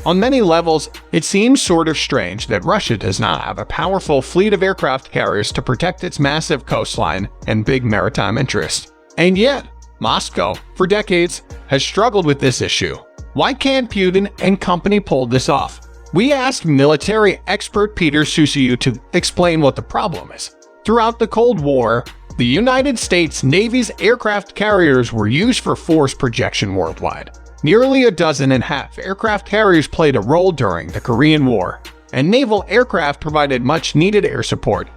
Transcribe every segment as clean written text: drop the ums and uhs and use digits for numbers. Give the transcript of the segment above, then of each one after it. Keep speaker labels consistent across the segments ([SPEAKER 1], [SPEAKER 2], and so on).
[SPEAKER 1] On many levels, it seems sort of strange that Russia does not have a powerful fleet of aircraft carriers to protect its massive coastline and big maritime interests. And yet, Moscow, for decades, has struggled with this issue. Why can't Putin and company pull this off? We asked military expert Peter Susiu to explain what the problem is. Throughout the Cold War, the United States Navy's aircraft carriers were used for force projection worldwide. Nearly a dozen and a half aircraft carriers played a role during the Korean War, and naval aircraft provided much-needed air support,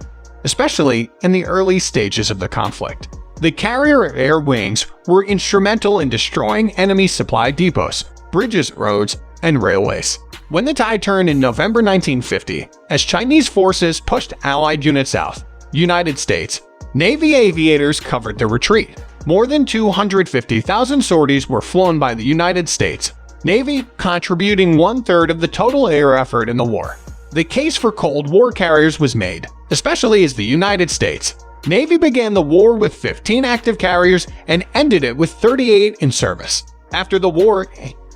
[SPEAKER 1] especially in the early stages of the conflict. The carrier air wings were instrumental in destroying enemy supply depots, bridges, roads, and railways. When the tide turned in November 1950, as Chinese forces pushed Allied units south, United States Navy aviators covered the retreat. More than 250,000 sorties were flown by the United States Navy, contributing one-third of the total air effort in the war. The case for Cold War carriers was made, especially as the United States Navy began the war with 15 active carriers and ended it with 38 in service. After the war,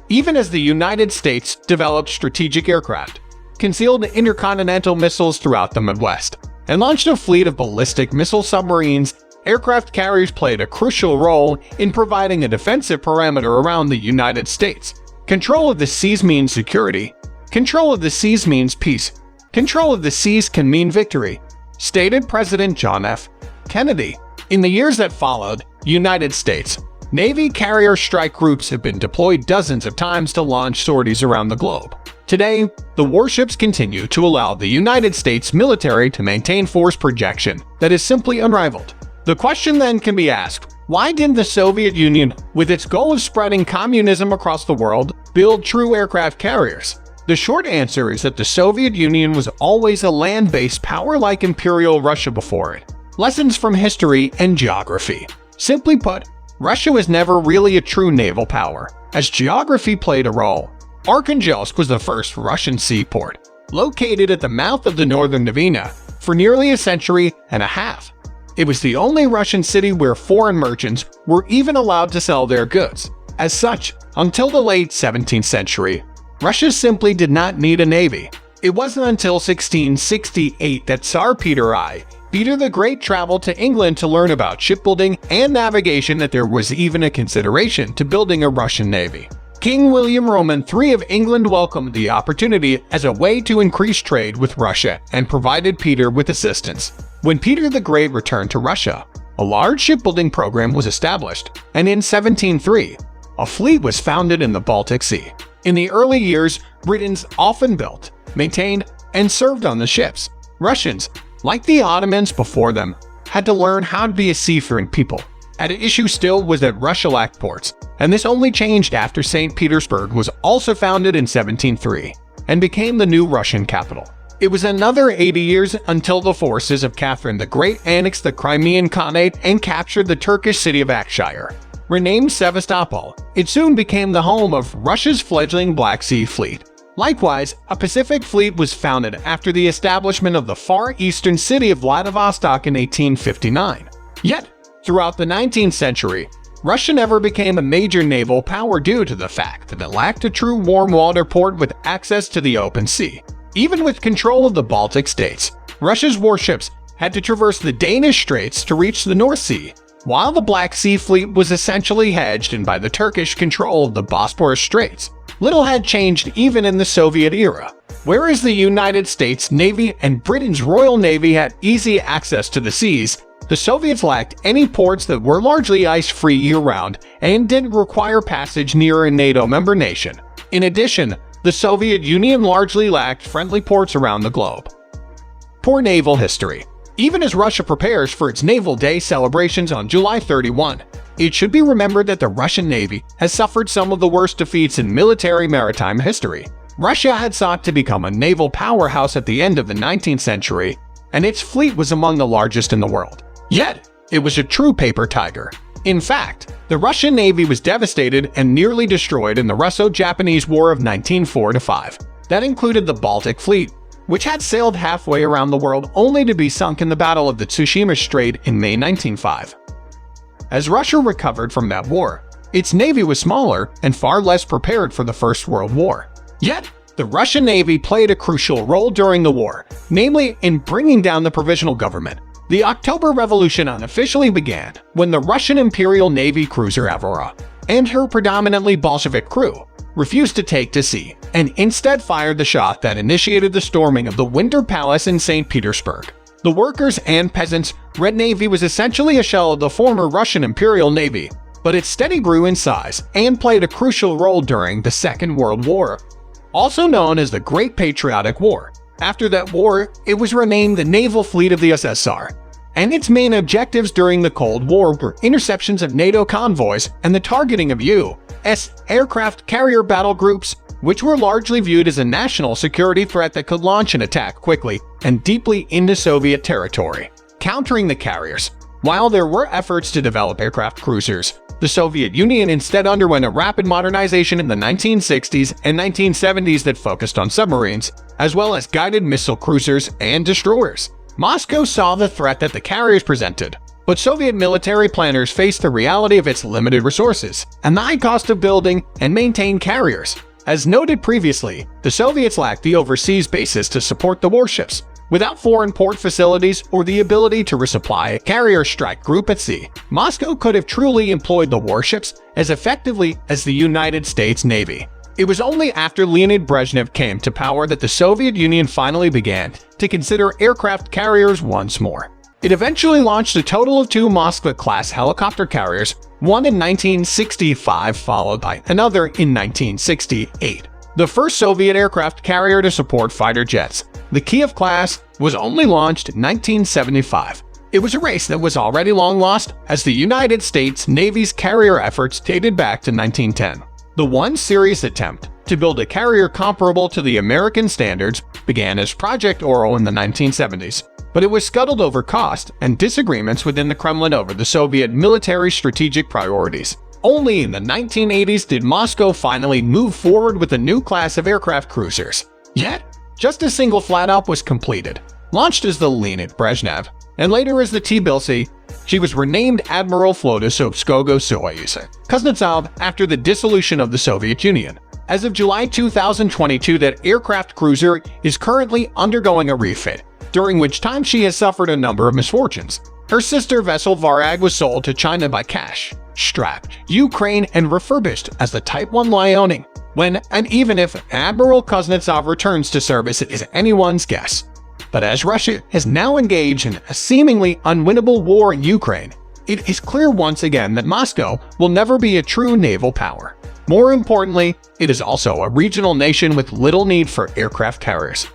[SPEAKER 1] even as the United States developed strategic aircraft, concealed intercontinental missiles throughout the Midwest, and launched a fleet of ballistic missile submarines, aircraft carriers played a crucial role in providing a defensive perimeter around the United States. Control of the seas means security. Control of the seas means peace. Control of the seas can mean victory, stated President John F. Kennedy. In the years that followed, United States Navy carrier strike groups have been deployed dozens of times to launch sorties around the globe. Today, the warships continue to allow the United States military to maintain force projection that is simply unrivaled. The question then can be asked, why didn't the Soviet Union, with its goal of spreading communism across the world, build true aircraft carriers? The short answer is that the Soviet Union was always a land-based power like Imperial Russia before it. Lessons from history and geography. Simply put, Russia was never really a true naval power, as geography played a role. Arkhangelsk was the first Russian seaport, located at the mouth of the northern Dvina, for nearly a century and a half. It was the only Russian city where foreign merchants were even allowed to sell their goods. As such, until the late 17th century, Russia simply did not need a navy. It wasn't until 1668 that Tsar Peter the Great traveled to England to learn about shipbuilding and navigation that there was even a consideration to building a Russian navy. King William Roman III of England welcomed the opportunity as a way to increase trade with Russia and provided Peter with assistance. When Peter the Great returned to Russia, a large shipbuilding program was established, and in 1703, a fleet was founded in the Baltic Sea. In the early years, Britons often built, maintained, and served on the ships. Russians, like the Ottomans before them, had to learn how to be a seafaring people. An issue still was that Russia lacked ports, and this only changed after St. Petersburg was also founded in 1703 and became the new Russian capital. It was another 80 years until the forces of Catherine the Great annexed the Crimean Khanate and captured the Turkish city of Akshire. Renamed Sevastopol, it soon became the home of Russia's fledgling Black Sea Fleet. Likewise, a Pacific fleet was founded after the establishment of the far eastern city of Vladivostok in 1859. Yet, throughout the 19th century, Russia never became a major naval power due to the fact that it lacked a true warm water port with access to the open sea. Even with control of the Baltic states, Russia's warships had to traverse the Danish Straits to reach the North Sea, while the Black Sea Fleet was essentially hedged in by the Turkish control of the Bosporus Straits. Little had changed even in the Soviet era. Whereas the United States Navy and Britain's Royal Navy had easy access to the seas, the Soviets lacked any ports that were largely ice-free year-round and didn't require passage near a NATO member nation. In addition, the Soviet Union largely lacked friendly ports around the globe. Poor naval history. Even as Russia prepares for its Naval Day celebrations on July 31, it should be remembered that the Russian Navy has suffered some of the worst defeats in military maritime history. Russia had sought to become a naval powerhouse at the end of the 19th century, and its fleet was among the largest in the world. Yet, it was a true paper tiger. In fact, the Russian Navy was devastated and nearly destroyed in the Russo-Japanese War of 1945. That included the Baltic Fleet, which had sailed halfway around the world only to be sunk in the Battle of the Tsushima Strait in May 1905. As Russia recovered from that war, its navy was smaller and far less prepared for the First World War. Yet, The Russian Navy played a crucial role during the war, namely in bringing down the provisional government. The October Revolution unofficially began when the Russian Imperial Navy cruiser Aurora and her predominantly Bolshevik crew refused to take to sea and instead fired the shot that initiated the storming of the Winter Palace in St. Petersburg. The workers' and peasants' Red Navy was essentially a shell of the former Russian Imperial Navy, but it steadily grew in size and played a crucial role during the Second World War, also known as the Great Patriotic War. After that war, it was renamed the Naval Fleet of the USSR, and its main objectives during the Cold War were interceptions of NATO convoys and the targeting of U.S. aircraft carrier battle groups, which were largely viewed as a national security threat that could launch an attack quickly and deeply into Soviet territory. Countering the carriers. While there were efforts to develop aircraft cruisers, the Soviet Union instead underwent a rapid modernization in the 1960s and 1970s that focused on submarines, as well as guided missile cruisers and destroyers. Moscow saw the threat that the carriers presented, but Soviet military planners faced the reality of its limited resources and the high cost of building and maintaining carriers. As noted previously, the Soviets lacked the overseas bases to support the warships. Without foreign port facilities or the ability to resupply a carrier strike group at sea, Moscow could have truly employed the warships as effectively as the United States Navy. It was only after Leonid Brezhnev came to power that the Soviet Union finally began to consider aircraft carriers once more. It eventually launched a total of 2 Moskva-class helicopter carriers, one in 1965 followed by another in 1968. The first Soviet aircraft carrier to support fighter jets, the Kiev class, was only launched in 1975. It was a race that was already long lost, as the United States Navy's carrier efforts dated back to 1910. The one serious attempt to build a carrier comparable to the American standards began as Project Oro in the 1970s, but it was scuttled over cost and disagreements within the Kremlin over the Soviet military strategic priorities. Only in the 1980s did Moscow finally move forward with a new class of aircraft cruisers. Yet, just a single flat-up was completed. Launched as the Leonid Brezhnev, and later as the Tbilisi, she was renamed Admiral Flotosovskogo Soyuz Kuznetsov after the dissolution of the Soviet Union. As of July 2022, that aircraft cruiser is currently undergoing a refit, during which time she has suffered a number of misfortunes. Her sister vessel Varag was sold to China by cash, strapped, Ukraine, and refurbished as the Type 1 Liaoning. When and even if Admiral Kuznetsov returns to service, it is anyone's guess. But as Russia is now engaged in a seemingly unwinnable war in Ukraine, it is clear once again that Moscow will never be a true naval power. More importantly, it is also a regional nation with little need for aircraft carriers.